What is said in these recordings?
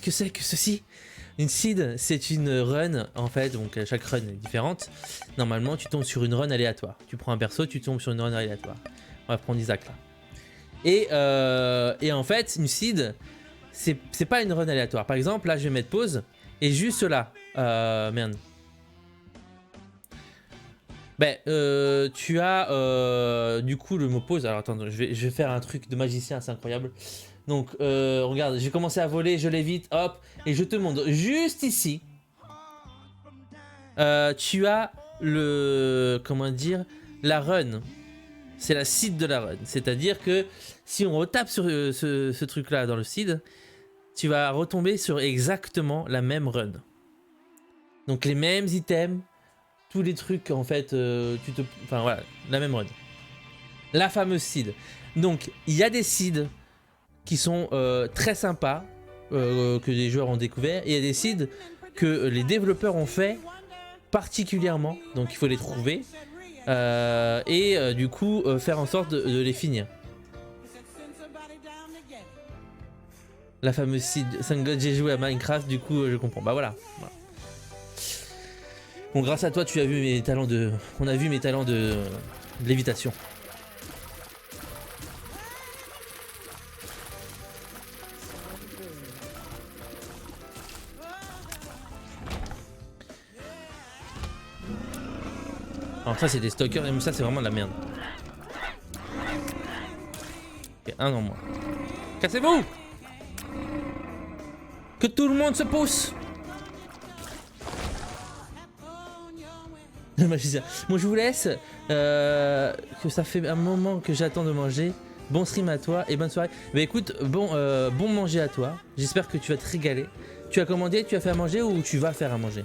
que c'est que ceci? Une seed, c'est une run, en fait, donc chaque run est différente. Normalement, tu tombes sur une run aléatoire. Tu prends un perso, tu tombes sur une run aléatoire. On va prendre Isaac là. Et en fait, une seed, c'est pas une run aléatoire. Par exemple, là, je vais mettre pause, et juste là, merde. Ben, tu as du coup le mot pause. Alors attends, je vais faire un truc de magicien, c'est incroyable. Donc, regarde, j'ai commencé à voler, je l'évite, hop, et je te montre juste ici. Tu as le, comment dire, la run. C'est la seed de la run. C'est-à-dire que si on retape sur ce truc-là dans le seed, tu vas retomber sur exactement la même run. Donc les mêmes items, tous les trucs en fait, enfin voilà, la même run. La fameuse seed. Donc il y a des seeds qui sont très sympas, que les joueurs ont découvert, et il y a des seeds que les développeurs ont fait particulièrement, donc il faut les trouver, du coup faire en sorte de les finir. La fameuse seed, Thank God j'ai joué à Minecraft, du coup je comprends, bah voilà. Bon, grâce à toi tu as vu mes talents de... On a vu mes talents de lévitation. Alors ça c'est des stalkers, et ça c'est vraiment de la merde. Ok, un en moins. Cassez-vous! Que tout le monde se pousse! Le magicien. Bon, je vous laisse. Que ça fait un moment que j'attends de manger. Bon stream à toi et bonne soirée. Bah écoute, bon manger à toi. J'espère que tu vas te régaler. Tu as commandé, tu as fait à manger ou tu vas faire à manger?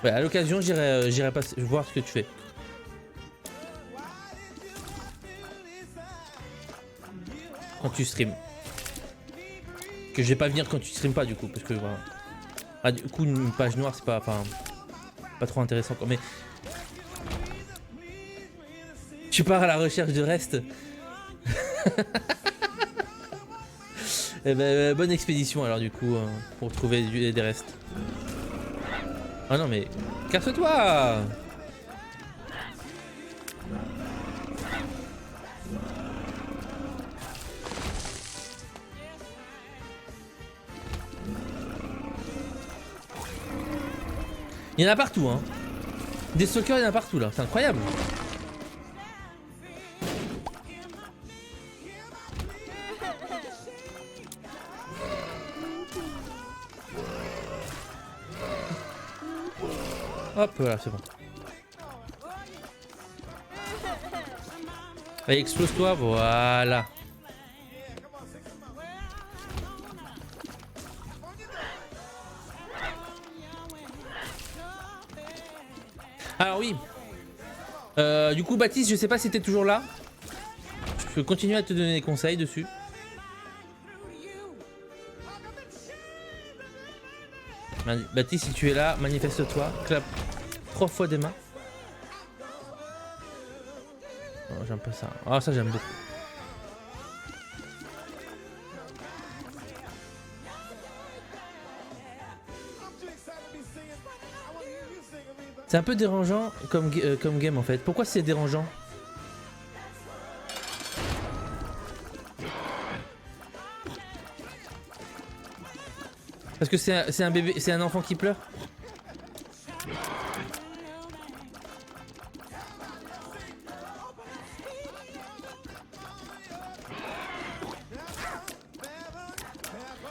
Ouais, à l'occasion, j'irai voir ce que tu fais. Quand tu streams. Que je vais pas venir quand tu streams pas du coup, parce que voilà. Ah, du coup, une page noire, c'est pas trop intéressant quoi. Mais tu pars à la recherche de reste. Eh ben, bonne expédition alors du coup, pour trouver des restes. Ah non mais casse-toi! Il y en a partout hein. Des stalkers il y en a partout là, c'est incroyable. Hop voilà c'est bon. Allez explose-toi, voilà. Alors oui. Du coup Baptiste, je sais pas si t'es toujours là. Je peux continuer à te donner des conseils dessus. Baptiste, si tu es là, manifeste-toi. Clap 3 fois des mains. Oh, j'aime pas ça. Ah, ça j'aime beaucoup. C'est un peu dérangeant comme game en fait. Pourquoi c'est dérangeant? Parce que c'est un bébé, c'est un enfant qui pleure.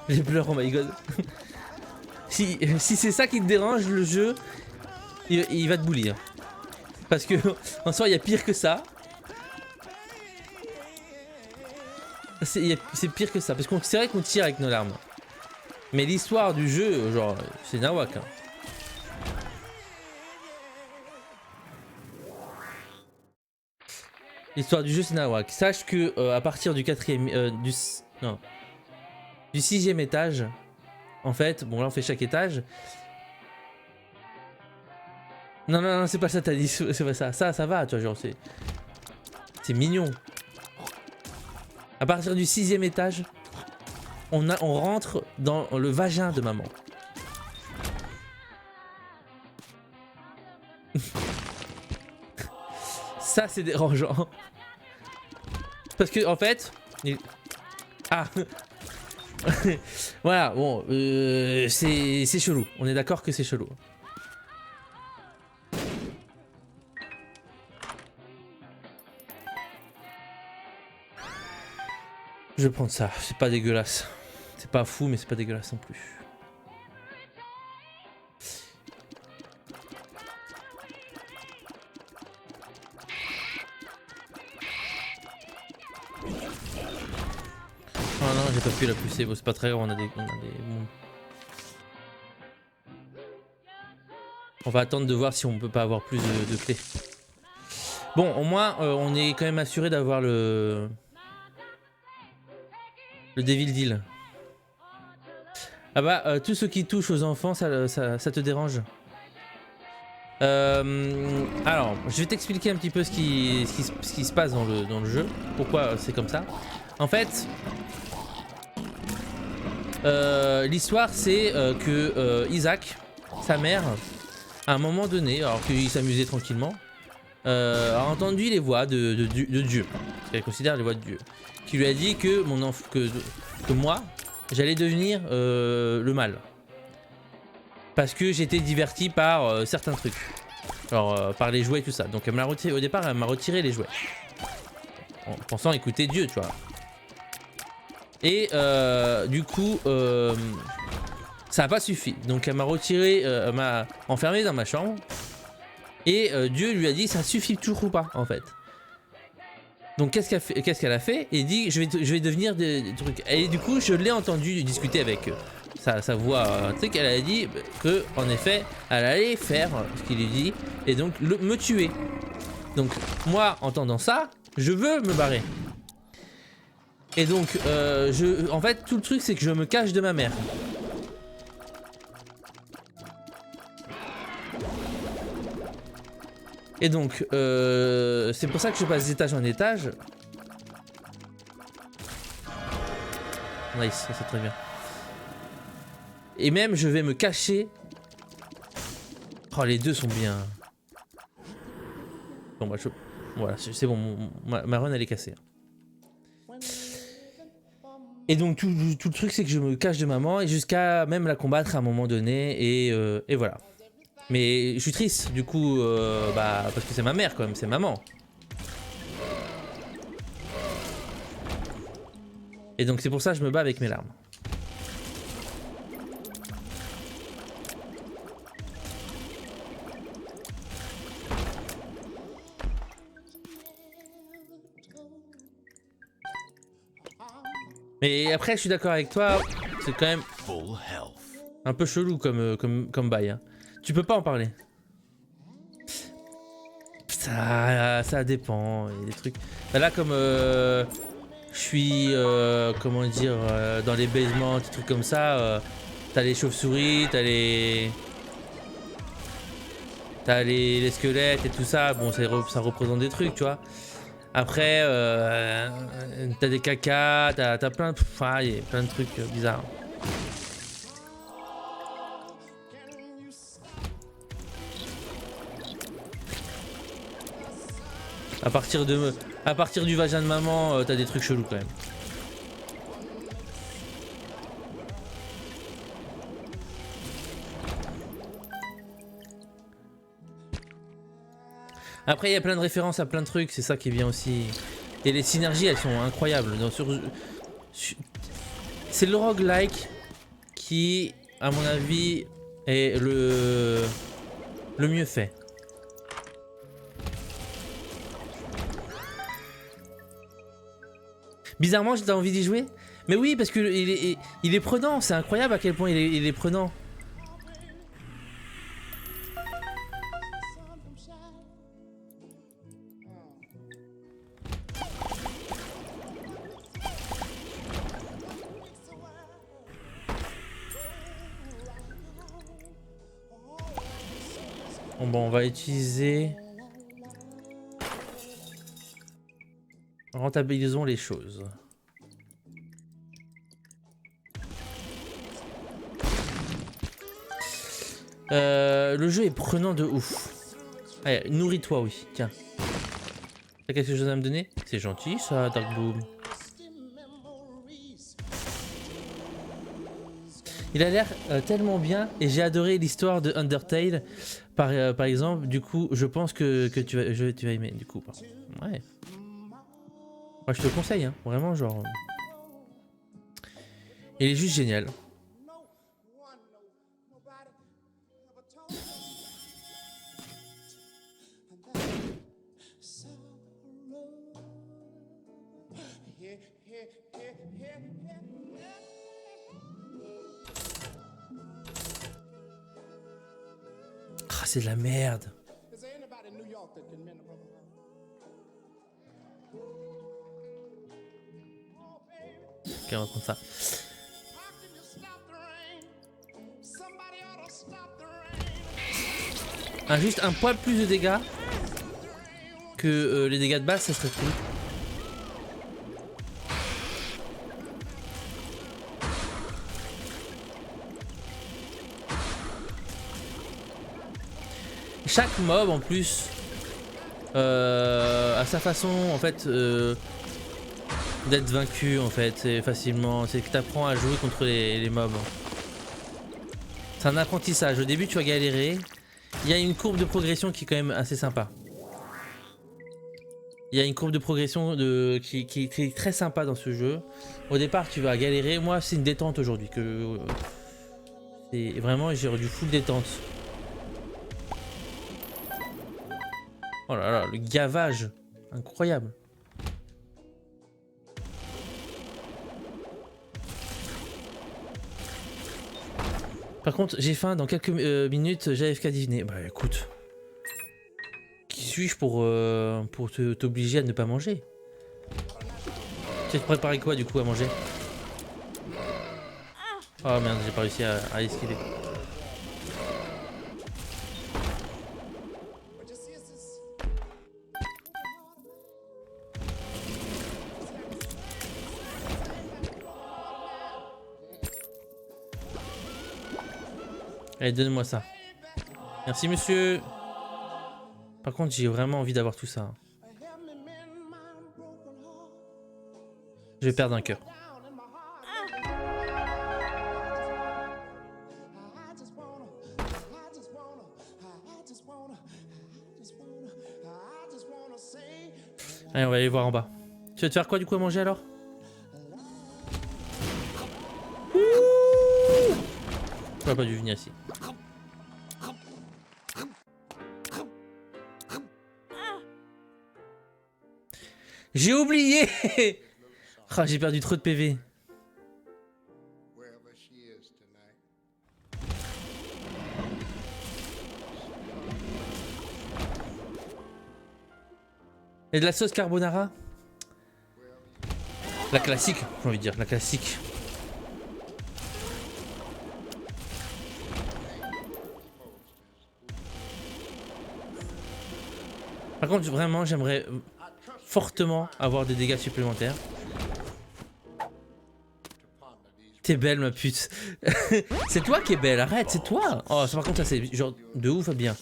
Les pleurs, oh my god. Si c'est ça qui te dérange, le jeu, il va te boulir. Parce que en soi, il y a pire que ça. C'est pire que ça. Parce que c'est vrai qu'on tire avec nos larmes. Mais l'histoire du jeu, genre, c'est nawak. Hein. L'histoire du jeu, c'est nawak. Sache que à partir du quatrième, du 6e étage, en fait, bon là on fait chaque étage. Non, c'est pas ça, t'as dit, c'est pas ça. Ça va, tu vois, genre, c'est mignon. À partir du 6e étage, on rentre dans le vagin de maman. Ça c'est dérangeant. Parce que en fait... Ah. Voilà, bon, c'est chelou. On est d'accord que c'est chelou. Je vais prendre ça, c'est pas dégueulasse. C'est pas fou, mais c'est pas dégueulasse non plus. Oh non, j'ai pas pu la pousser, bon, c'est pas très grave, on a des... On va attendre de voir si on peut pas avoir plus de clés. Bon, au moins, on est quand même assuré d'avoir le Devil Deal. Ah bah, tout ce qui touche aux enfants, ça te dérange? Alors, je vais t'expliquer un petit peu ce qui se passe dans le jeu. Pourquoi c'est comme ça. En fait, l'histoire c'est que Isaac, sa mère, à un moment donné, alors qu'il s'amusait tranquillement, a entendu les voix de Dieu, ce qu'elle considère les voix de Dieu, qui lui a dit que que moi, j'allais devenir le mal. Parce que j'étais diverti par certains trucs. Genre par les jouets et tout ça. Donc elle m'a retiré, au départ, elle m'a retiré les jouets. En pensant écouter Dieu, tu vois. Et du coup, ça n'a pas suffi. Donc elle m'a retiré, elle m'a enfermé dans ma chambre. Et Dieu lui a dit ça suffit toujours ou pas en fait. Donc qu'est-ce qu'elle a fait? Et dit je vais devenir des trucs. Et du coup je l'ai entendu discuter avec sa voix. Tu sais qu'elle a dit que en effet elle allait faire ce qu'il lui dit et donc me tuer. Donc moi entendant ça, je veux me barrer. Et donc en fait tout le truc c'est que je me cache de ma mère. Et donc, c'est pour ça que je passe d'étage en étage. Nice, ça c'est très bien. Et même, je vais me cacher. Oh, les deux sont bien. Bon, bah, voilà, c'est bon, ma run elle est cassée. Et donc, tout le truc, c'est que je me cache de maman et jusqu'à même la combattre à un moment donné. Et voilà. Mais je suis triste du coup, bah, parce que c'est ma mère quand même, c'est maman. Et donc c'est pour ça que je me bats avec mes larmes. Mais après je suis d'accord avec toi, c'est quand même un peu chelou comme bail. Hein. Tu peux pas en parler. Ça dépend, il y a des trucs. Là comme je suis comment dire dans les basements, des trucs comme ça, t'as les chauves-souris, t'as les squelettes et tout ça, bon ça représente des trucs, tu vois. Après t'as des cacas, t'as plein de trucs bizarres. À partir du vagin de maman, t'as des trucs chelous quand même. Après, il y a plein de références à plein de trucs, c'est ça qui est bien aussi. Et les synergies, elles sont incroyables. C'est le roguelike qui, à mon avis, est le mieux fait. Bizarrement, j'ai envie d'y jouer. Mais oui, parce que il est prenant. C'est incroyable à quel point il est prenant. Bon, on va utiliser... Rentabilisons les choses. Le jeu est prenant de ouf. Allez, nourris-toi, oui. Tiens. T'as quelque chose à me donner? C'est gentil ça, Dark Boom. Il a l'air tellement bien et j'ai adoré l'histoire de Undertale par exemple. Du coup, je pense que tu vas aimer. Du coup, ouais. Moi, je te le conseille, hein. Vraiment, genre. Il est juste génial. Ah, c'est de la merde. Ok, on va prendre ça. Juste un poil plus de dégâts que les dégâts de base, ça serait cool. Chaque mob en plus a sa façon en fait d'être vaincu en fait facilement. C'est que tu apprends à jouer contre les mobs. C'est un apprentissage. Au début tu vas galérer. Il y a une courbe de progression qui est quand même assez sympa. Il y a une courbe de progression qui est très sympa dans ce jeu. Au départ tu vas galérer. Moi c'est une détente aujourd'hui. C'est vraiment j'ai du full détente. Oh là là, le gavage. Incroyable. Par contre, j'ai faim, dans quelques minutes, j'ai AFK dîner. Bah écoute. Qui suis-je pour t'obliger à ne pas manger? Tu vas te préparer quoi du coup à manger? Oh merde, j'ai pas réussi à esquiver. Allez, donne-moi ça. Merci monsieur. Par contre, j'ai vraiment envie d'avoir tout ça. Je vais perdre un cœur. Allez, on va aller voir en bas. Tu vas te faire quoi du coup à manger alors? J'aurais pas dû venir ici. J'ai oublié. Ah, j'ai perdu trop de PV. Et de la sauce carbonara? La classique, j'ai envie de dire, la classique. Par contre, vraiment, j'aimerais fortement avoir des dégâts supplémentaires. T'es belle, ma pute. C'est toi qui es belle, arrête, c'est toi. Oh, ça, par contre, ça c'est genre de ouf bien.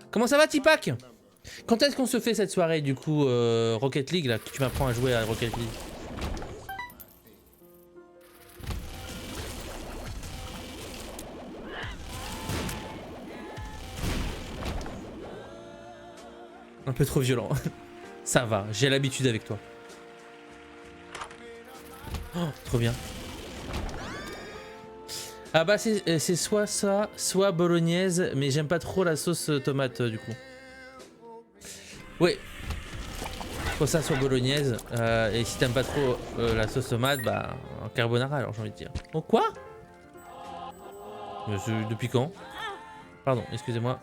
Comment ça va, Tipak? Quand est-ce qu'on se fait cette soirée, du coup, Rocket League, là, que tu m'apprends à jouer à Rocket League? Un peu trop violent. Ça va, j'ai l'habitude avec toi. Oh, trop bien. Ah bah c'est soit ça, soit bolognaise, mais j'aime pas trop la sauce tomate du coup. Ouais. Soit ça, soit bolognaise. Et si t'aimes pas trop la sauce tomate, bah en carbonara alors j'ai envie de dire. Oh quoi? Depuis quand? Pardon, excusez-moi.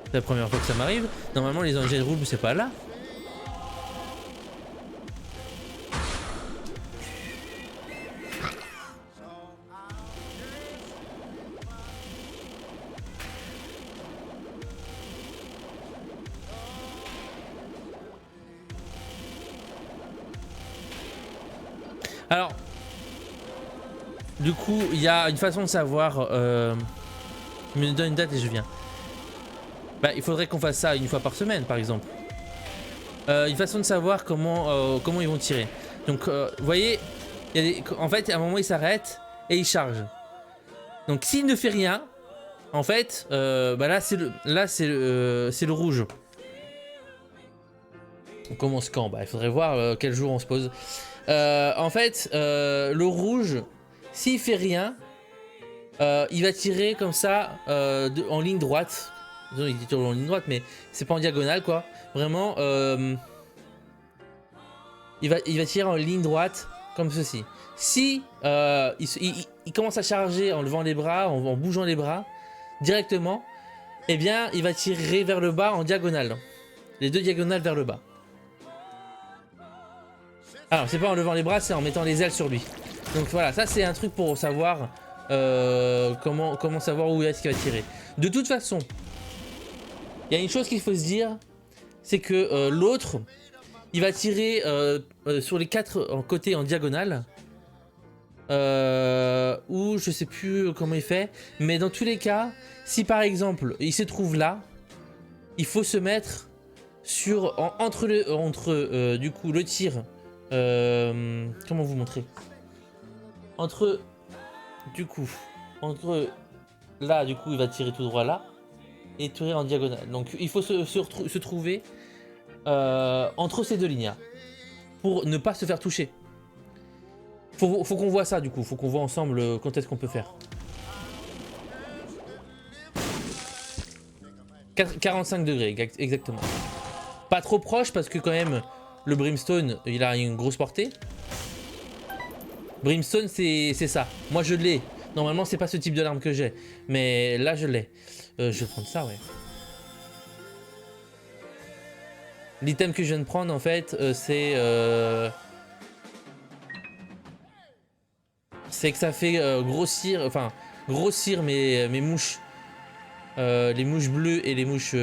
C'est la première fois que ça m'arrive. Normalement les engine rooms c'est pas là. Alors, Du coup, il y a une façon de savoir. Il me donne une date et je viens. Bah, il faudrait qu'on fasse ça une fois par semaine, par exemple. Une façon de savoir comment ils vont tirer. Donc, vous voyez, en fait, à un moment, il s'arrête et il charge. Donc, s'il ne fait rien, en fait, bah là, c'est le rouge. On commence quand? Bah, il faudrait voir quel jour on se pose. En fait, le rouge, s'il fait rien, il va tirer comme ça en ligne droite. Il tire en ligne droite, mais c'est pas en diagonale, quoi. Vraiment, il va tirer en ligne droite, comme ceci. Si il commence à charger en levant les bras, en bougeant les bras, directement, eh bien, il va tirer vers le bas en diagonale. Les deux diagonales vers le bas. Alors, c'est pas en levant les bras, c'est en mettant les ailes sur lui. Donc voilà, ça c'est un truc pour savoir comment savoir où est-ce qu'il va tirer. De toute façon, il y a une chose qu'il faut se dire, c'est que l'autre, il va tirer sur les 4 côtés en diagonale. Ou je sais plus comment il fait. Mais dans tous les cas, si par exemple, il se trouve là, il faut se mettre entre du coup le tir. Comment vous montrer? Entre là, du coup, il va tirer tout droit là et tirer en diagonale. Donc, il faut se trouver entre ces deux lignes là pour ne pas se faire toucher. Faut qu'on voit ça, du coup. Faut qu'on voit ensemble quand est-ce qu'on peut faire. 45 degrés, exactement. Pas trop proche parce que quand même, le Brimstone, il a une grosse portée. Brimstone, c'est ça. Moi, je l'ai. Normalement, c'est pas ce type de l'arme que j'ai. Mais là, je l'ai. Je vais prendre ça, ouais. L'item que je viens de prendre, en fait, c'est que ça fait grossir mes mouches. Les mouches bleues et les mouches...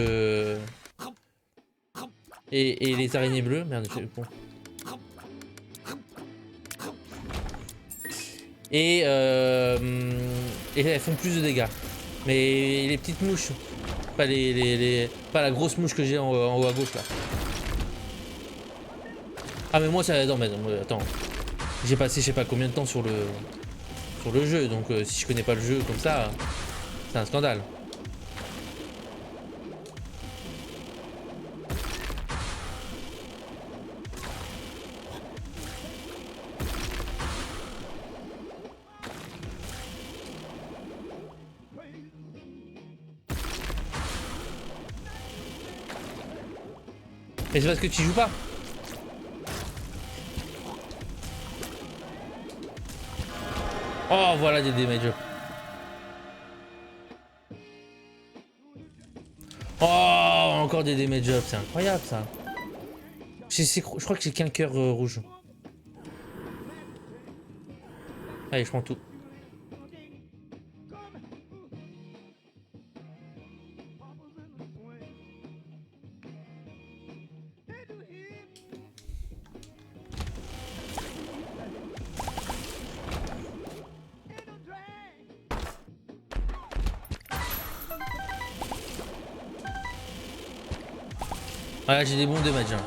et les araignées bleues. Merde, bon. Et elles font plus de dégâts. Mais les petites mouches, pas pas la grosse mouche que j'ai en haut à gauche là. Ah mais moi ça... Non mais attends. J'ai passé je sais pas combien de temps sur le jeu, donc si je connais pas le jeu comme ça, c'est un scandale. Mais c'est parce que tu joues pas. Oh voilà des damage up. Oh encore des damage up, c'est incroyable ça. Je crois que j'ai qu'un cœur rouge. Allez je prends tout. Voilà, j'ai des bons damage. Hein.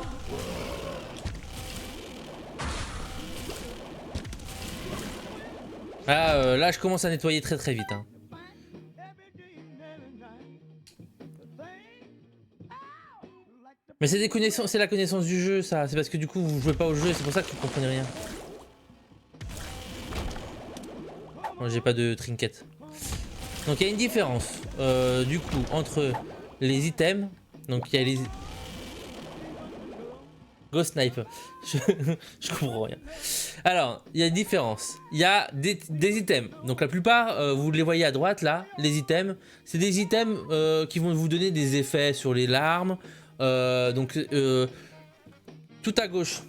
Ah, là, je commence à nettoyer très très vite. Hein. Mais c'est la connaissance du jeu, ça. C'est parce que du coup, vous jouez pas au jeu, c'est pour ça que vous comprenez rien. Bon, j'ai pas de trinket. Donc il y a une différence, du coup, entre les items. Donc il y a les... Go snipe. Je comprends rien. Alors, il y a une différence. Il y a des items. Donc la plupart, vous les voyez à droite là, les items. C'est des items qui vont vous donner des effets sur les larmes. Donc tout à gauche,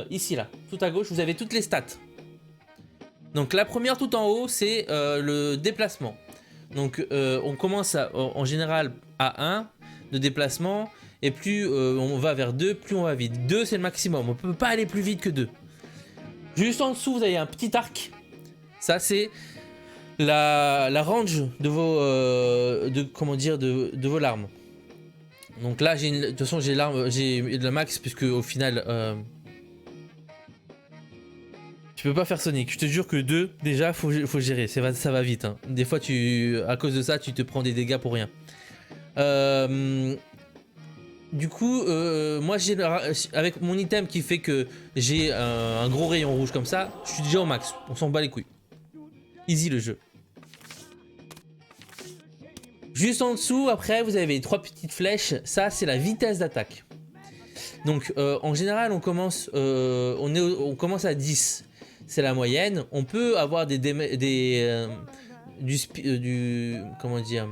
ici là, tout à gauche, vous avez toutes les stats. Donc la première tout en haut, c'est le déplacement. Donc on commence en général à 1 de déplacement. Et plus on va vers 2, plus on va vite. 2 c'est le maximum, on peut pas aller plus vite que 2. Juste en dessous vous avez un petit arc. Ça, c'est la range de vos, de vos larmes. Donc là, de toute façon, j'ai de la max, puisque au final, tu peux pas faire Sonic. Je te jure que 2, déjà, faut gérer. Ça va vite. Hein. Des fois, à cause de ça, tu te prends des dégâts pour rien. Du coup, moi, avec mon item qui fait que j'ai un gros rayon rouge comme ça, je suis déjà au max. On s'en bat les couilles. Easy le jeu. Juste en dessous, après, vous avez 3 petites flèches. Ça, c'est la vitesse d'attaque. Donc, en général, on commence à 10. C'est la moyenne. On peut avoir comment dire,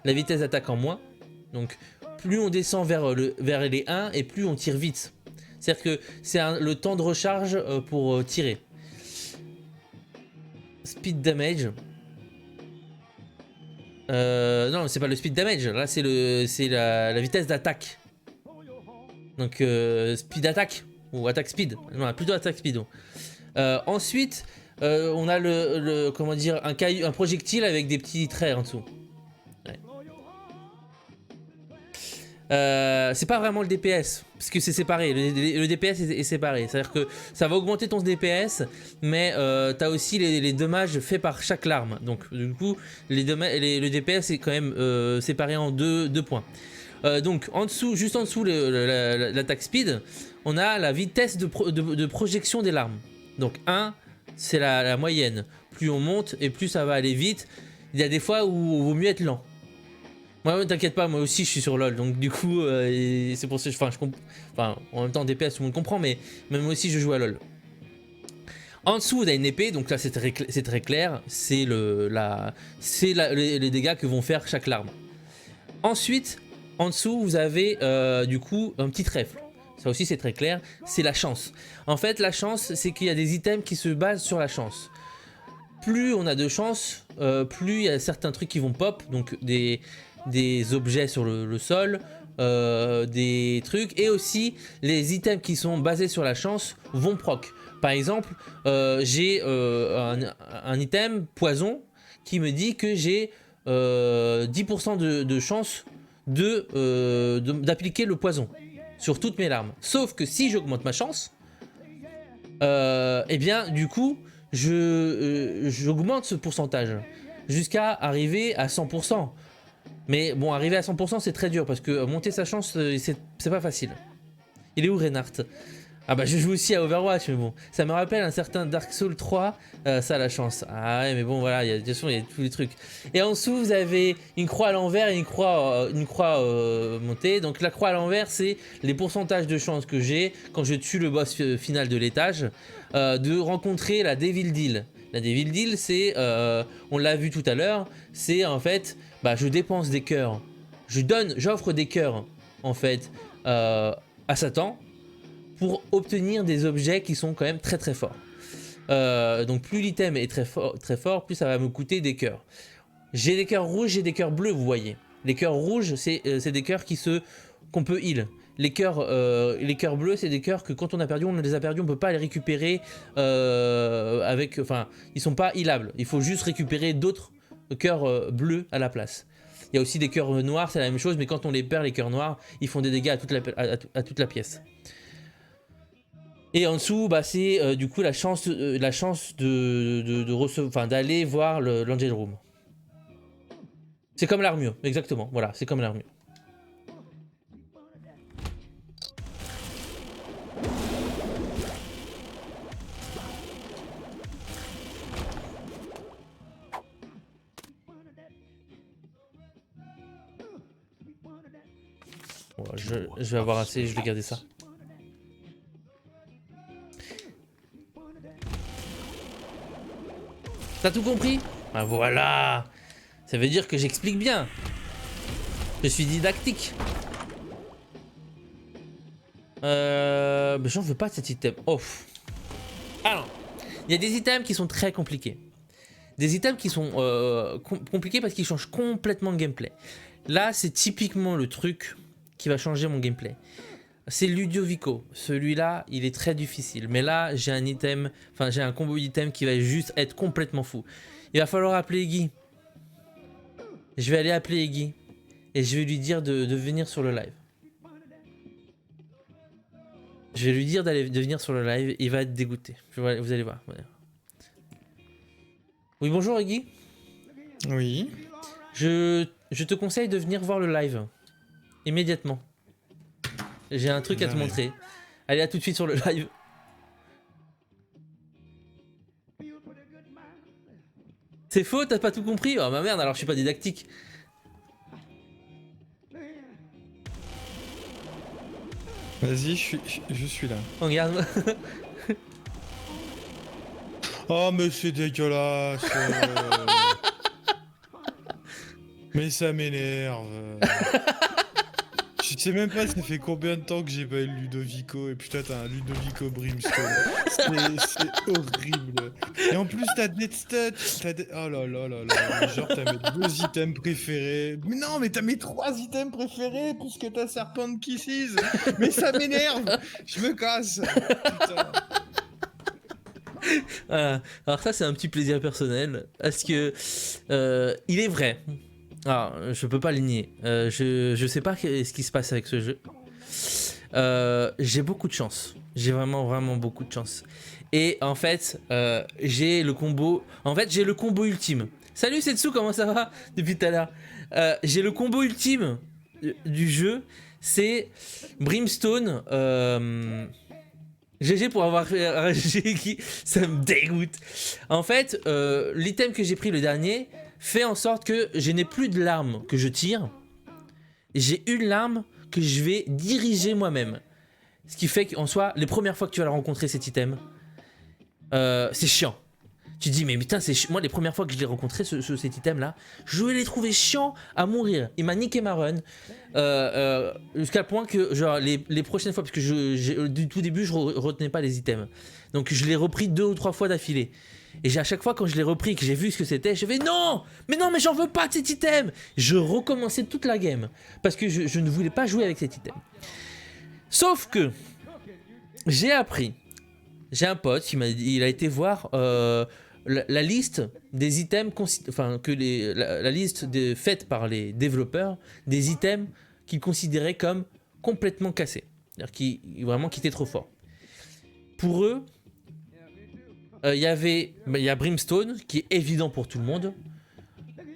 la vitesse d'attaque en moins. Donc, plus on descend vers les 1 et plus on tire vite. C'est-à-dire que c'est le temps de recharge pour tirer. Speed damage. Non, c'est pas le speed damage. Là, c'est la vitesse d'attaque. Donc, speed attack ou attack speed. Non, plutôt attack speed. Ensuite, on a comment dire, un projectile avec des petits traits en dessous. Ouais. C'est pas vraiment le DPS, parce que c'est séparé. Le DPS est séparé. C'est-à-dire que ça va augmenter ton DPS, mais t'as aussi les dommages faits par chaque larme. Donc, du coup, le DPS est quand même séparé en deux points. Donc, juste en dessous l'attaque speed, on a la vitesse de projection des larmes. Donc 1, c'est la moyenne. Plus on monte et plus ça va aller vite. Il y a des fois où il vaut mieux être lent. Moi, t'inquiète pas, moi aussi je suis sur LoL. Donc du coup, c'est pour ça que en même temps DPS tout le monde comprend, mais même aussi je joue à LoL. En dessous, on a une épée, donc là c'est très clair. C'est les dégâts que vont faire chaque larme. Ensuite, en dessous, vous avez du coup un petit trèfle. Ça aussi c'est très clair, c'est la chance. En fait, la chance, c'est qu'il y a des items qui se basent sur la chance. Plus on a de chance, plus il y a certains trucs qui vont pop, donc des objets sur le sol, des trucs, et aussi les items qui sont basés sur la chance vont proc. Par exemple, j'ai un item poison qui me dit que j'ai 10% de chance d'appliquer le poison sur toutes mes larmes. Sauf que si j'augmente ma chance, et bien du coup j'augmente ce pourcentage jusqu'à arriver à 100%. Mais bon, arriver à 100% c'est très dur parce que monter sa chance c'est pas facile. Il est où Reinhardt? Ah bah je joue aussi à Overwatch, mais bon, ça me rappelle un certain Dark Souls 3, ça la chance. Ah ouais, mais bon voilà, de toute façon il y a tous les trucs. Et en dessous vous avez une croix à l'envers et une croix montée. Donc la croix à l'envers c'est les pourcentages de chance que j'ai quand je tue le boss final de l'étage de rencontrer la Devil Deal. La Devil Deal c'est, on l'a vu tout à l'heure, c'est en fait, bah je dépense des cœurs. J'offre des cœurs en fait à Satan pour obtenir des objets qui sont quand même très très forts. Donc plus l'item est très fort, plus ça va me coûter des cœurs. J'ai des cœurs rouges, j'ai des cœurs bleus, vous voyez. Les cœurs rouges, c'est des cœurs qu'on peut heal. Les cœurs bleus, c'est des cœurs que quand on les a perdus, on peut pas les récupérer enfin, ils sont pas healables. Il faut juste récupérer d'autres cœurs bleus à la place. Il y a aussi des cœurs noirs, c'est la même chose, mais quand on les perd, les cœurs noirs, ils font des dégâts à toute la pièce. Et en dessous, bah, c'est du coup la chance d'aller voir l'Angel Room. C'est comme l'armure, exactement. Voilà, c'est comme l'armure. Bon, je vais avoir assez, je vais garder ça. T'as tout compris? Ah voilà. Ça veut dire que j'explique bien. Je suis didactique. Mais j'en veux pas de cet item. Oh. Alors, il y a des items qui sont très compliqués. Des items qui sont compliqués parce qu'ils changent complètement le gameplay. Là, c'est typiquement le truc qui va changer mon gameplay. c'est Ludovico. Celui-là, il est très difficile. Mais là, j'ai un item, enfin j'ai un combo d'item qui va juste être complètement fou. Il va falloir appeler Guy. Je vais aller appeler Guy. Et je vais lui dire de venir sur le live. Je vais lui dire de venir sur le live. Il va être dégoûté. Vous allez voir. Oui, bonjour Guy. Oui. Je te conseille de venir voir le live. Immédiatement. J'ai un truc à te montrer. Allez, à tout de suite sur le live. C'est faux, t'as pas tout compris? Oh ma merde, alors je suis pas didactique. Vas-y, je suis là. Regarde. Oh, mais c'est dégueulasse. Mais ça m'énerve. Je sais même pas ça fait combien de temps que j'ai pas eu Ludovico et putain t'as un Ludovico Brimstone. C'est horrible. Et en plus t'as Deathstud, oh là là là là, genre t'as mes 2 items préférés. Mais non mais t'as mes 3 items préférés puisque t'as Serpent Kisses. Mais ça m'énerve. Je me casse. Putain. Voilà. Alors ça c'est un petit plaisir personnel. Parce que il est vrai. Alors, je peux pas le nier. Je sais pas ce qui se passe avec ce jeu. J'ai beaucoup de chance. J'ai vraiment beaucoup de chance. Et en fait, j'ai le combo. En fait, j'ai le combo ultime. Salut Setsu, comment ça va depuis tout à l'heure? J'ai le combo ultime du jeu. C'est Brimstone. GG pour avoir fait un GG, ça me dégoûte. En fait, l'item que j'ai pris le dernier fait en sorte que je n'ai plus de l'arme que je tire. J'ai une larme que je vais diriger moi-même. Ce qui fait qu'en soi, les premières fois que tu vas la rencontrer, cet item, c'est chiant. Tu te dis, mais putain, moi, les premières fois que je l'ai rencontré, cet item-là, je l'ai trouvé chiant à mourir. Il m'a niqué ma run. Jusqu'à le point que, genre, les prochaines fois, parce que du tout début, je retenais pas les items. Donc, je l'ai repris 2 ou 3 fois d'affilée. Et à chaque fois, quand je l'ai repris et que j'ai vu ce que c'était, je fais non, mais j'en veux pas de cet item. Je recommençais toute la game. Parce que je ne voulais pas jouer avec cet item. Sauf que, j'ai appris. J'ai un pote, il a été voir la liste des items, enfin que la liste faite par les développeurs des items qu'ils considéraient comme complètement cassés, c'est-à-dire qui étaient trop forts. Pour eux, il y a Brimstone qui est évident pour tout le monde,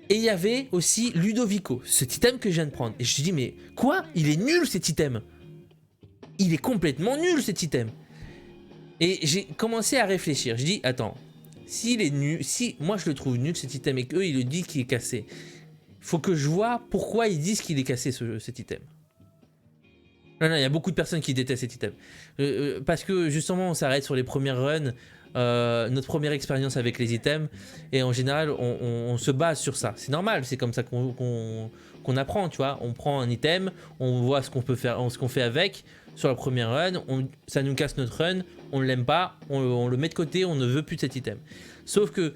et il y avait aussi Ludovico, cet item que je viens de prendre. Et je me suis dit mais quoi? Il est nul cet item. Il est complètement nul cet item. Et j'ai commencé à réfléchir. Je dis, attends, s'il est nul, si moi je le trouve nul cet item et qu'eux ils le disent qu'il est cassé, faut que je vois pourquoi ils disent qu'il est cassé cet item. Non, il y a beaucoup de personnes qui détestent cet item. Parce que justement on s'arrête sur les premières runs, notre première expérience avec les items, et en général on se base sur ça. C'est normal, c'est comme ça qu'on apprend, tu vois. On prend un item, on voit ce qu'on peut faire, ce qu'on fait avec. Sur la première run, ça nous casse notre run, on ne l'aime pas, on le met de côté, on ne veut plus de cet item. Sauf que,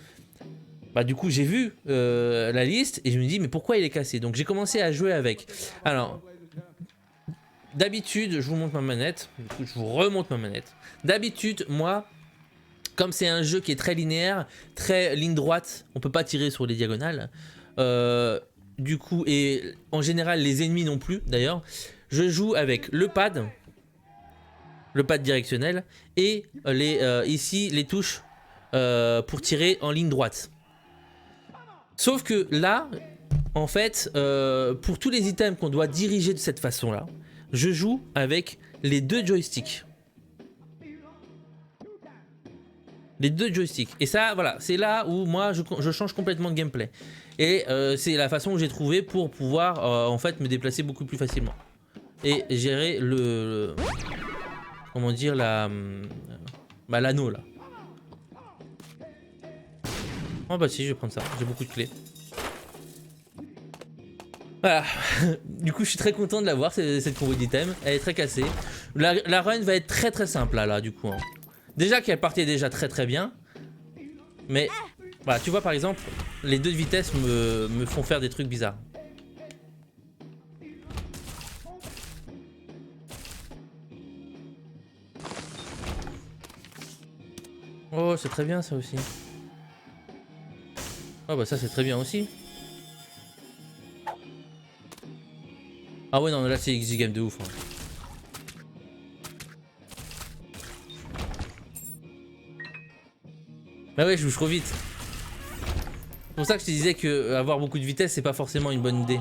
bah du coup j'ai vu la liste et je me dis mais pourquoi il est cassé? Donc j'ai commencé à jouer avec. Alors, d'habitude, je vous montre ma manette, je vous remonte ma manette. D'habitude, moi, comme c'est un jeu qui est très linéaire, très ligne droite, on peut pas tirer sur les diagonales. Du coup, et en général les ennemis non plus d'ailleurs, je joue avec le pad directionnel et ici les touches pour tirer en ligne droite. Sauf que là, en fait, pour tous les items qu'on doit diriger de cette façon-là, je joue avec les 2 joysticks. Les 2 joysticks. Et ça, voilà, c'est là où moi je change complètement de gameplay. Et c'est la façon que j'ai trouvé pour pouvoir en fait me déplacer beaucoup plus facilement. Et gérer comment dire, l'anneau là. Oh bah si, je vais prendre ça, j'ai beaucoup de clés. Voilà, du coup je suis très content de l'avoir, cette combo d'item, elle est très cassée. La run va être très simple là du coup. Hein. Déjà qu'elle partait déjà très bien, mais voilà, tu vois par exemple, les 2 de vitesse me font faire des trucs bizarres. Oh, c'est très bien ça aussi. Oh bah ça c'est très bien aussi. Ah ouais non là c'est easy game de ouf. Hein. Bah ouais je bouge trop vite. C'est pour ça que je te disais que avoir beaucoup de vitesse c'est pas forcément une bonne idée.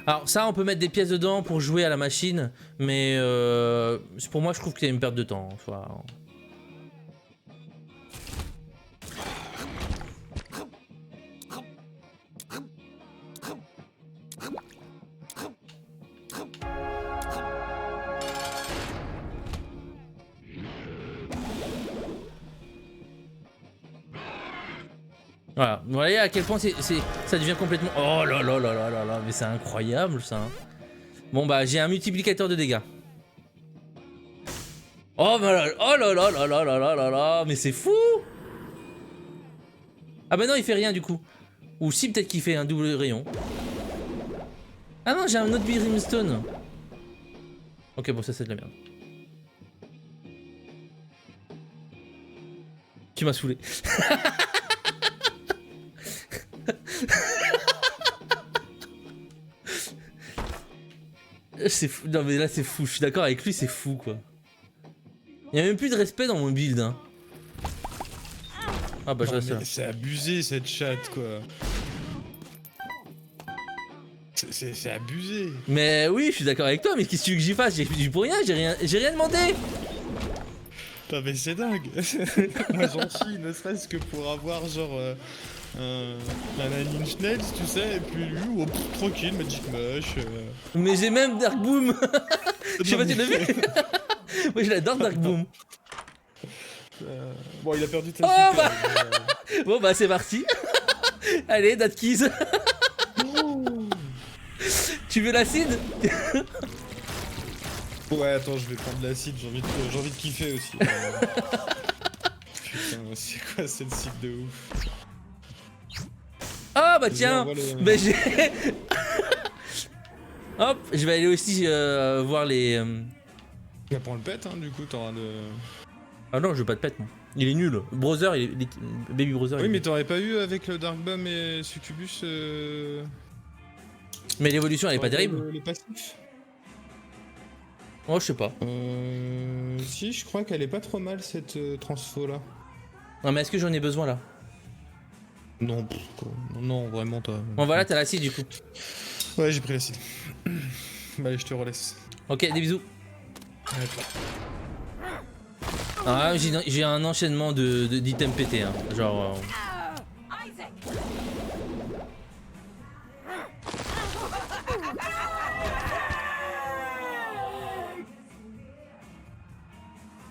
Alors ça on peut mettre des pièces dedans pour jouer à la machine. Mais pour moi je trouve qu'il y a une perte de temps. Enfin, voilà, vous voyez à quel point ça devient complètement... Oh là là là là là là, mais c'est incroyable ça. Bon bah j'ai un multiplicateur de dégâts. Oh bah là, oh là là là là là là là là, mais c'est fou. Ah bah non il fait rien du coup. Ou si peut-être qu'il fait un double rayon. Ah non j'ai un autre brimstone. Ok bon ça c'est de la merde. Tu m'as saoulé. C'est fou. Non mais là c'est fou, je suis d'accord avec lui, c'est fou quoi. Il y a même plus de respect dans mon build hein. Ah bah je reste là. C'est abusé cette chatte quoi. C'est abusé. Mais oui, je suis d'accord avec toi, mais qu'est-ce que tu veux que j'y fasse? J'ai fait du pour rien, j'ai rien demandé. Non mais c'est dingue. Moi j'en chie, ne serait-ce que pour avoir genre un Nine Inch Nails, tu sais, et puis lui, oh, pff, tranquille, Magic Mush. Mais j'ai même Dark Boom. Je sais pas si tu l'as vu. Moi je l'adore Dark Boom. Bon, il a perdu ta Oh super, bah bon bah c'est parti. Allez, Datkeys. Tu veux l'acide? Ouais, attends, je vais prendre de l'acide, j'ai envie de kiffer aussi. Putain, c'est quoi cette site de ouf? Ah bah tiens, bah j'ai... Hop, je vais aller aussi voir les... Tu prends le pet, hein, du coup, t'auras le... Ah non, je veux pas de pet, moi. Il est nul. Brother, Baby Brother. Oui, mais t'aurais pas eu avec le Dark Bomb et Succubus Mais l'évolution, elle est pas terrible. Les passifs. Oh, je sais pas. Si, je crois qu'elle est pas trop mal, cette transfo là. Non, mais est-ce que j'en ai besoin là? Non, quoi. Non, vraiment, t'as... Bon, voilà, t'as l'acide du coup. Ouais, j'ai pris l'acide. Bah, allez, je te relaisse. Ok, des bisous. Ah, j'ai un enchaînement d'items pétés, hein. Genre...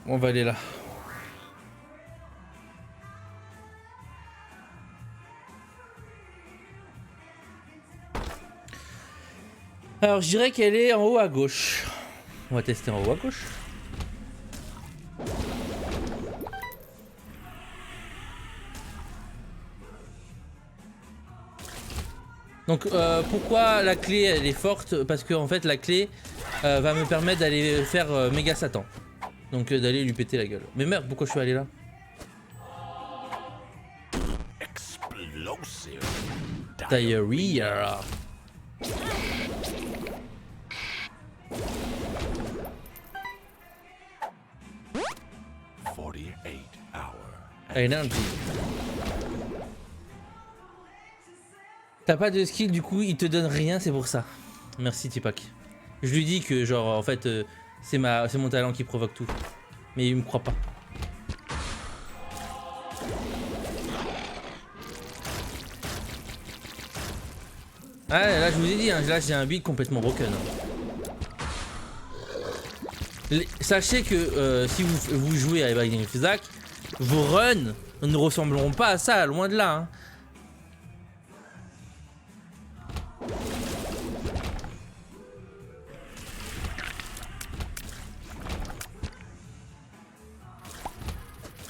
On va aller là. Alors je dirais qu'elle est en haut à gauche. On va tester en haut à gauche. Donc pourquoi la clé elle est forte? Parce que en fait la clé va me permettre d'aller faire méga Satan. Donc d'aller lui péter la gueule. Mais merde, pourquoi je suis allé là? Diarrhea. Energy. T'as pas de skill, du coup il te donne rien, c'est pour ça. Merci Tipak. Je lui dis que genre en fait c'est mon talent qui provoque tout. Mais il me croit pas. Ah là je vous ai dit, hein, là j'ai un build complètement broken. Sachez que si vous jouez à Binding of Isaac, vos runs ne ressembleront pas à ça, loin de là. Hein.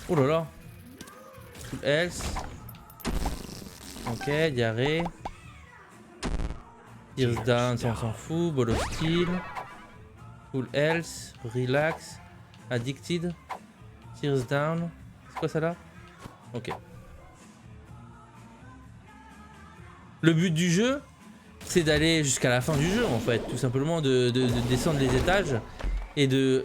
Oh là là. Full health. Ok, diarrhée. Tears down, ça on s'en fout. Ball of steel. Full health, relax, addicted, tears down. C'est quoi ça là? Ok. Le but du jeu, c'est d'aller jusqu'à la fin du jeu en fait, tout simplement de descendre les étages et du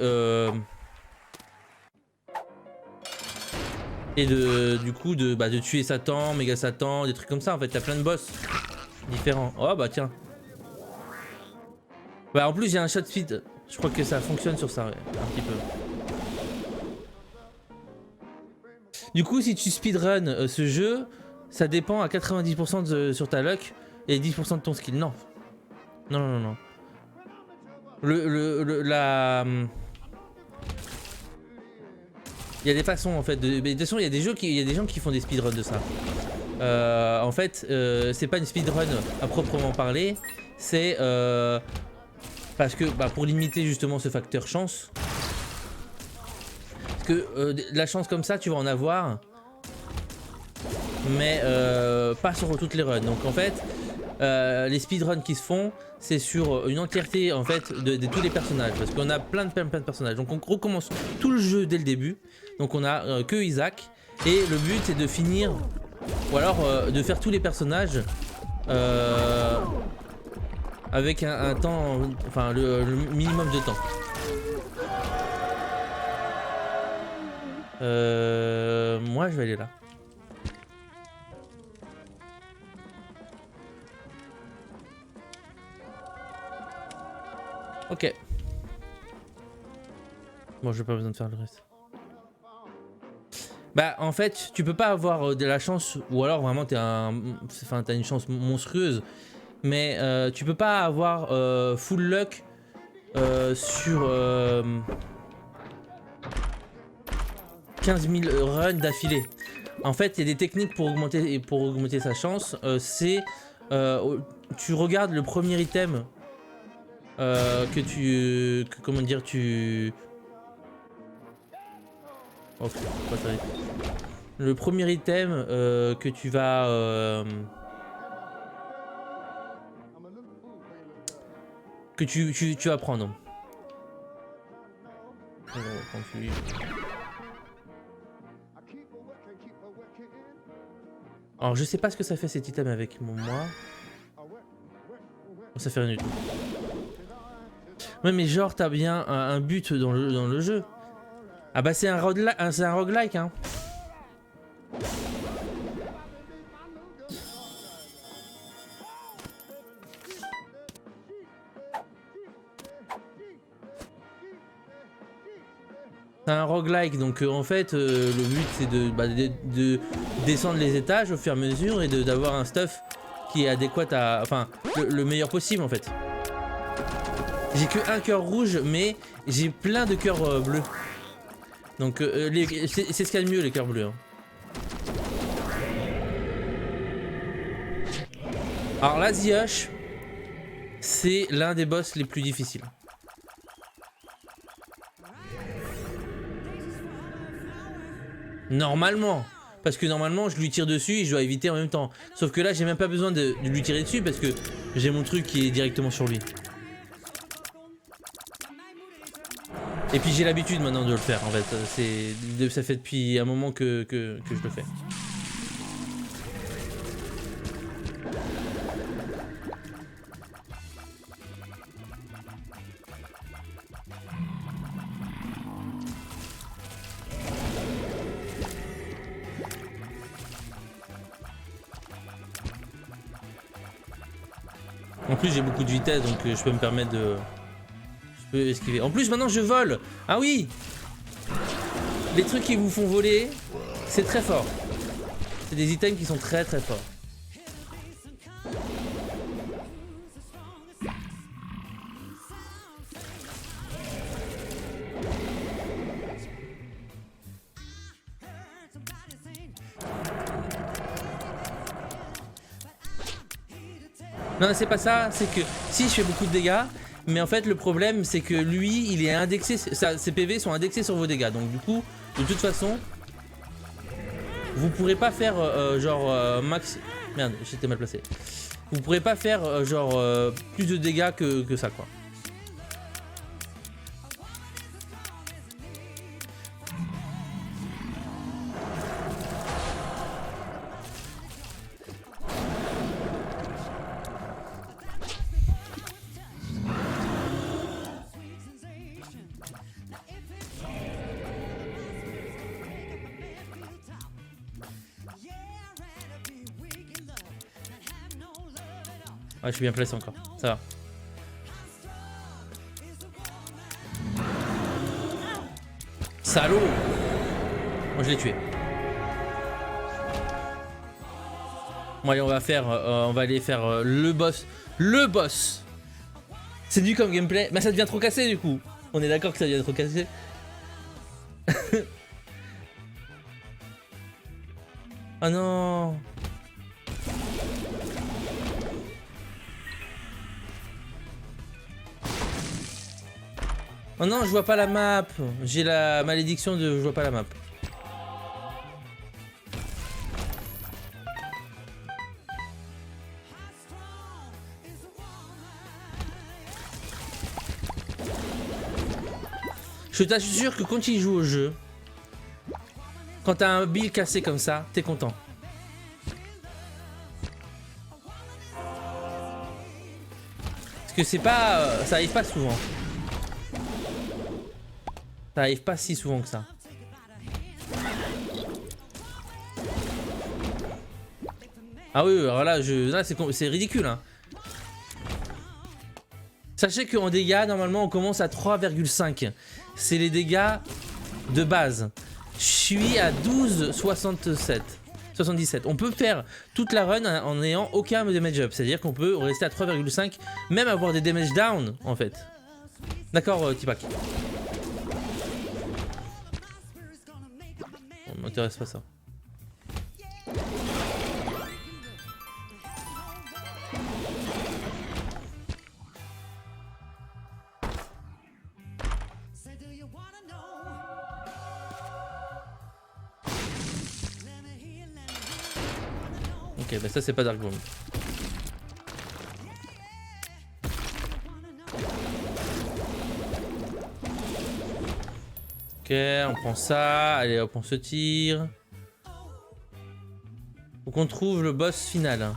coup de tuer Satan, Méga Satan, des trucs comme ça en fait. T'as plein de boss différents. Oh bah tiens. Bah en plus j'ai un shot speed. Je crois que ça fonctionne sur ça, ouais, un petit peu. Du coup si tu speedrun ce jeu, ça dépend à 90% sur ta luck et 10% de ton skill. Non. Non, non, non, non. Il y a des façons en fait. De toute façon, il y a des gens qui font des speedruns de ça. En fait, c'est pas une speedrun à proprement parler. C'est parce que pour limiter justement ce facteur chance. Parce que la chance comme ça, tu vas en avoir. Mais pas sur toutes les runs. Donc en fait, les speedruns qui se font, c'est sur une entièreté en fait de tous les personnages. Parce qu'on a plein de personnages. Donc on recommence tout le jeu dès le début. Donc on a que Isaac. Et le but c'est de finir, ou alors de faire tous les personnages avec un temps, enfin le minimum de temps. Moi je vais aller là. Ok. Bon, j'ai pas besoin de faire le reste. Bah, en fait, tu peux pas avoir de la chance, ou alors vraiment t'as une chance monstrueuse, mais tu peux pas avoir full luck sur 15 000 runs d'affilée. En fait, il y a des techniques pour augmenter sa chance. Tu regardes le premier item. Comment dire, oh, pas ça. Le premier item que tu vas tu vas prendre. Alors je sais pas ce que ça fait cet item avec moi. Ça fait rien du tout. Ouais mais genre t'as bien un but dans le jeu. Ah bah c'est un roguelike hein. C'est un roguelike donc en fait le but c'est de descendre les étages au fur et à mesure et d'avoir un stuff qui est adéquat à... Enfin le meilleur possible en fait. J'ai que un cœur rouge mais j'ai plein de cœurs bleus. Donc c'est ce qu'il y a de mieux les cœurs bleus. Hein. Alors la The Hush, c'est l'un des boss les plus difficiles. Normalement. Parce que normalement je lui tire dessus et je dois éviter en même temps. Sauf que là j'ai même pas besoin de lui tirer dessus parce que j'ai mon truc qui est directement sur lui. Et puis j'ai l'habitude maintenant de le faire en fait, ça fait depuis un moment que je le fais. En plus j'ai beaucoup de vitesse donc je peux me permettre de... esquiver. En plus maintenant je vole. Ah oui. Les trucs qui vous font voler, c'est très fort. C'est des items qui sont très très forts. Non c'est pas ça, c'est que si je fais beaucoup de dégâts, mais en fait le problème c'est que lui il est indexé, ses PV sont indexés sur vos dégâts, donc du coup de toute façon vous pourrez pas faire genre max... Merde j'étais mal placé. Vous pourrez pas faire genre plus de dégâts que ça quoi. Ouais, je suis bien placé encore. Ça va. Salaud! Moi, je l'ai tué. Bon, allez, on va aller faire le boss. Le boss! C'est du comme gameplay. Mais ça devient trop cassé du coup. On est d'accord que ça devient trop cassé. Oh non! Oh non, je vois pas la map. J'ai la malédiction de je vois pas la map. Je t'assure que quand tu joues au jeu, quand t'as un build cassé comme ça, t'es content. Parce que c'est pas... ça arrive pas souvent. Ça arrive pas si souvent que ça. Ah oui, alors là, là c'est ridicule. Hein. Sachez qu'en dégâts, normalement, on commence à 3,5. C'est les dégâts de base. Je suis à 12,77. 77. On peut faire toute la run en n'ayant aucun damage up. C'est-à-dire qu'on peut rester à 3,5, même avoir des damage down, en fait. D'accord, Tipak. On m'intéresse pas ça. Ok, bah ça c'est pas Dark Bomb. Ok, on prend ça. Allez hop, on se tire. Faut qu'on trouve le boss final.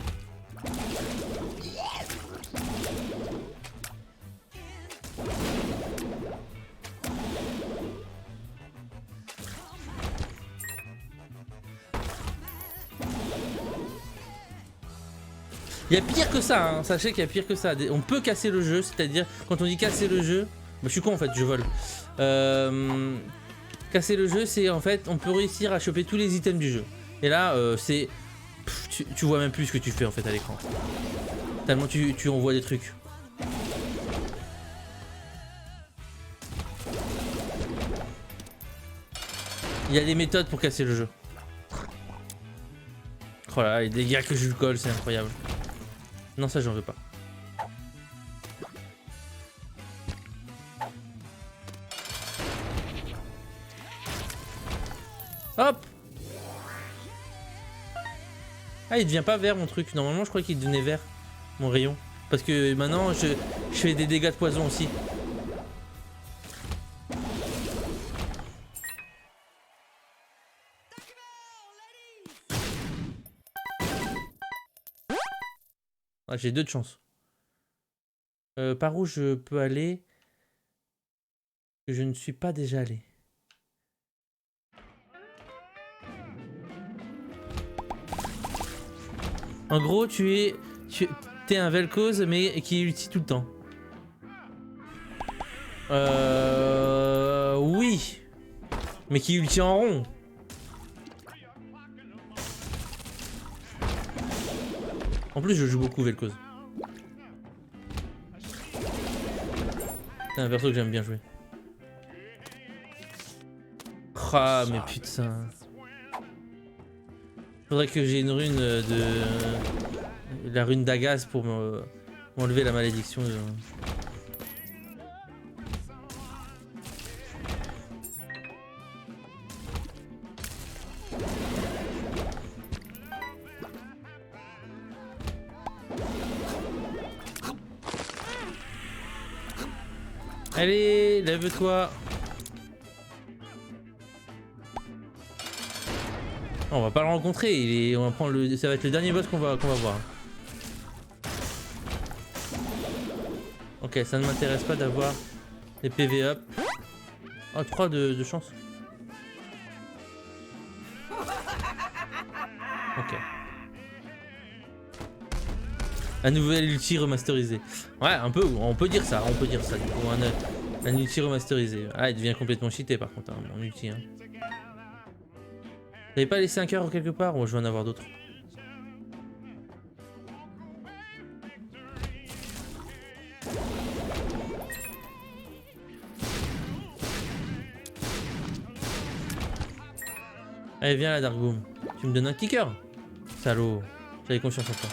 Il y a pire que ça, hein. Sachez qu'il y a pire que ça. On peut casser le jeu, c'est-à-dire, quand on dit casser le jeu... Bah, je suis con en fait, je vole. Casser le jeu, c'est en fait, on peut réussir à choper tous les items du jeu. Et là, c'est... Tu vois même plus ce que tu fais en fait à l'écran. Tellement tu envoies des trucs. Il y a des méthodes pour casser le jeu. Oh là là, les dégâts que je lui colle, c'est incroyable. Non, ça j'en veux pas. Hop! Ah, il devient pas vert mon truc. Normalement, je crois qu'il devenait vert, mon rayon. Parce que maintenant, je fais des dégâts de poison aussi. Ah, j'ai 2 de chance. Par où je peux aller que je ne suis pas déjà allé? En gros, t'es un Vel'Koz mais qui ulti tout le temps. Oui. Mais qui ulti en rond. En plus, je joue beaucoup Vel'Koz. C'est un perso que j'aime bien jouer. Ah, mais putain. Faudrait que j'ai une rune de... La rune d'Agaz pour m'enlever la malédiction. Allez, lève-toi. On va pas le rencontrer, on va prendre ça va être le dernier boss qu'on va voir. Ok, ça ne m'intéresse pas d'avoir les PV up. Oh, 3 de chance. Ok. Un nouvel ulti remasterisé. Ouais, un peu, on peut dire ça, du coup, un ulti remasterisé. Ah, il devient complètement cheaté par contre, hein, mon ulti. Hein. T'avais pas laissé un cœur quelque part? Ou je vais en avoir d'autres. Allez, viens là, Dargoum. Tu me donnes un petit cœur? Salaud. J'avais confiance en toi.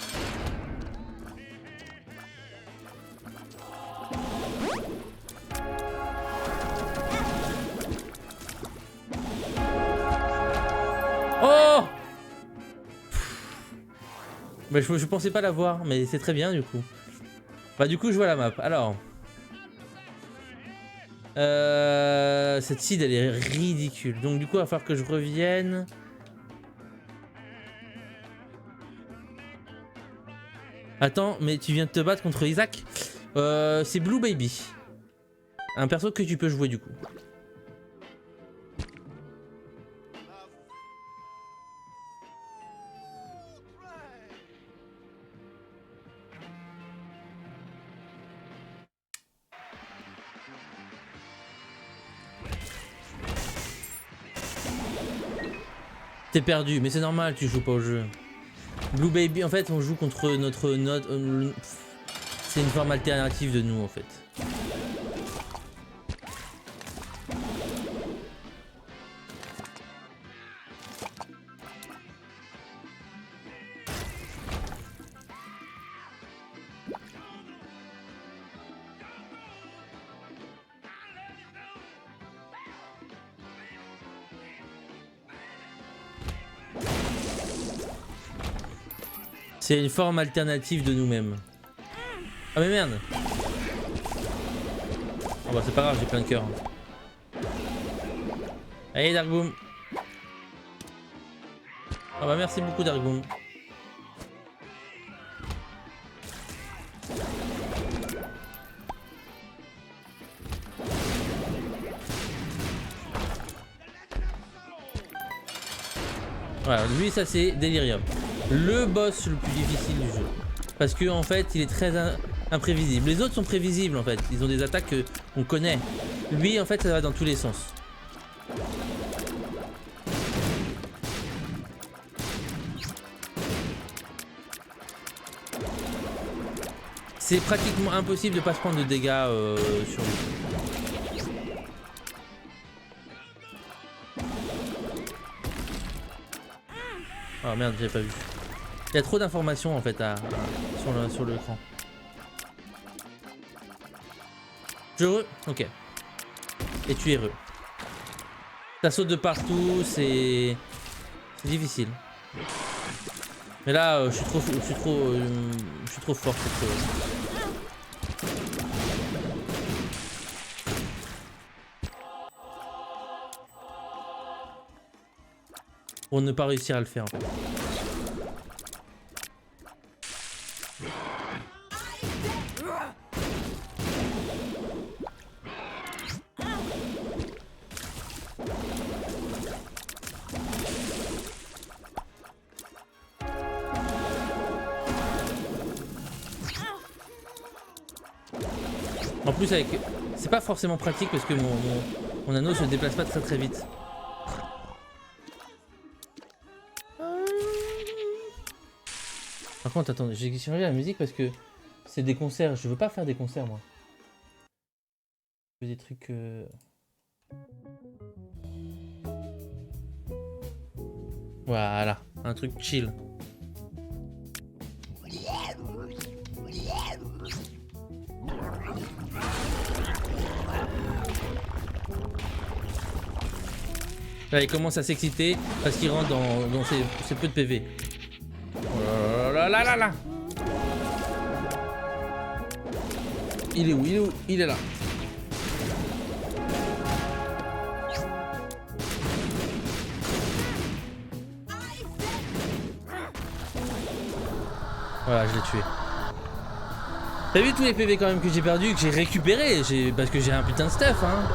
Oh! Bah, je pensais pas l'avoir, mais c'est très bien du coup. Bah du coup je vois la map. Alors. Cette seed elle est ridicule. Donc du coup il va falloir que je revienne. Attends, mais tu viens de te battre contre Isaac? C'est Blue Baby. Un perso que tu peux jouer du coup. T'es perdu, mais c'est normal, tu joues pas au jeu. Blue Baby, en fait, on joue contre notre c'est une forme alternative de nous, en fait. C'est une forme alternative de nous-mêmes. Ah mais merde. Oh bah c'est pas grave, j'ai plein de cœur. Allez Dargoum. Ah bah merci beaucoup Dargoum. Voilà, lui ça c'est Delirium. Le boss le plus difficile du jeu. Parce que en fait il est très imprévisible. Les autres sont prévisibles en fait. Ils ont des attaques qu'on connaît. Lui en fait ça va dans tous les sens. C'est pratiquement impossible de pas se prendre de dégâts sur lui. Oh merde, j'avais pas vu. Il y a trop d'informations en fait sur l'écran. Je heureux? Ok. Et tu es heureux. Ça saute de partout, c'est difficile. Mais là, je suis trop fort pour que... Pour ne pas réussir à le faire. En fait. En plus, avec, c'est pas forcément pratique parce que mon anneau se déplace pas très vite. Par contre, attendez, j'ai changé la musique parce que c'est des concerts. Je veux pas faire des concerts, moi. Je veux des trucs... Voilà, un truc chill. Là, il commence à s'exciter parce qu'il rentre dans ses peu de PV. Oh là là là là. Il est où? Il est où? Il est là. Voilà, je l'ai tué. T'as vu tous les PV quand même que j'ai perdu, que j'ai récupéré, parce que j'ai un putain de stuff, hein.